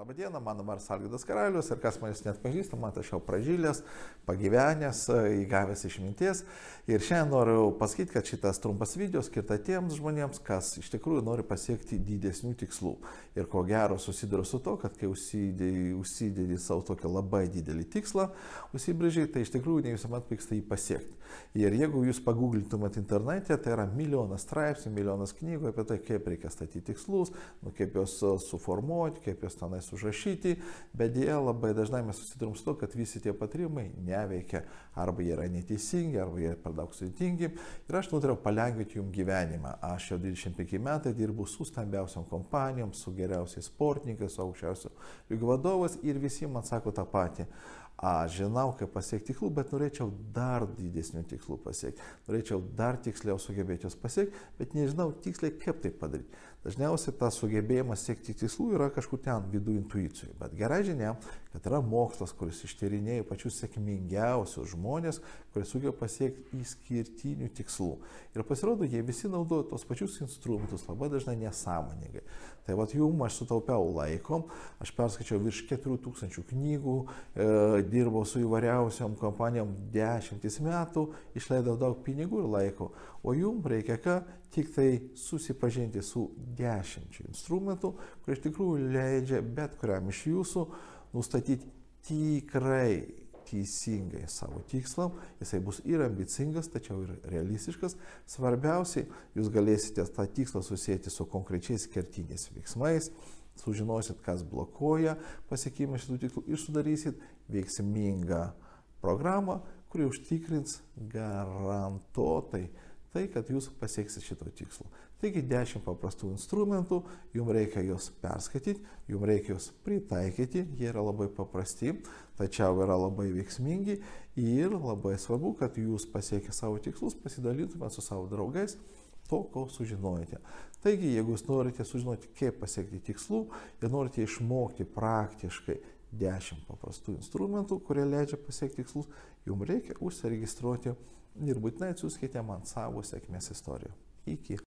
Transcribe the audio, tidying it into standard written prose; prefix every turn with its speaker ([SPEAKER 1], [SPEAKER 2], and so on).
[SPEAKER 1] Labadiena, mano vardas Algirdas Karalius ir kas manęs net pažįsta, man aš jau pražylęs, pagyvenęs, įgavęs išminties. Ir šiandien noriu pasakyti, kad šitas trumpas video skirta tiems žmonėms, kas iš tikrųjų nori pasiekti didesnių tikslų. Ir ko gero susiduria su to, kad kai užsidedi savo tokį labai didelį tikslą, užsibrėžiai, tai iš tikrųjų ne visuomet pavyksta jį pasiekti. Ir jeigu jūs paguglintumėt internete, tai yra milijonas straipsnių, milijonas knygų apie tai, kaip reikia statyti tikslus, kaip juos suformuoti, kaip juos tenais užrašyti, bet dėja labai dažnai mes susidurim su to, kad visi tie patarimai neveikia, arba jie yra neteisingi, arba jie per daug sudėtingi. Ir aš nutariau palengvinti jums gyvenimą. Aš jau 25 metai dirbu su stambiausiam kompanijom, su geriausiais sportininkais, su aukščiausiu lygio vadovas ir visi man sako tą patį. Aš žinau, kaip pasiekti tikslų, bet norėčiau dar didesnių tikslų pasiekti. Norėčiau dar tiksliau sugebėti juos pasiekti, bet nežinau tiksliai, kaip tai padaryti. Dažniausiai tas sugebėjimas siekti tikslų yra kažkur ten vidų intuicijų. Bet gera žinia, kad yra mokslas, kuris ištyrinėja pačius sėkmingiausius žmonės, kurie sugeba pasiekti išskirtinių tikslų. Ir pasirodo, jie visi naudoja tos pačius instrumentus, labai dažnai nesąmoningai. Tai vat jums aš sutaupiau laiko, aš perskaičiau virš 4000 knygų, dirbau su įvairiausiom kompanijom 10 metų, išleidau daug pinigų ir laiko. O jums reikia ką? Tik tai susipažinti su 10 instrumentų, kurie iš tikrųjų leidžia bet kuriam iš jūsų nustatyti tikrai teisingai savo tikslą. Jisai bus ir ambicingas, tačiau ir realistiškas. Svarbiausiai, jūs galėsite tą tikslą susijęti su konkrečiais kertiniais veiksmais, sužinosit, kas blokuoja pasiekimą šitų tikslų ir sudarysit veiksmingą programą, kuri užtikrins garantuotai tai, kad jūs pasieksit šito tikslo. Taigi 10 paprastų instrumentų, jums reikia juos perskaityti, jums reikia juos pritaikyti, jie yra labai paprasti, tačiau yra labai veiksmingi ir labai svarbu, kad jūs pasiekę savo tikslus pasidalytumėte su savo draugais to, ko sužinojate. Taigi, jeigu jūs norite sužinoti, kaip pasiekti tikslų ir norite išmokti praktiškai 10 paprastų instrumentų, kurie leidžia pasiekti tikslus, jums reikia užsiregistruoti ir būtinai atsiųskite man savo sėkmės istoriją. Iki.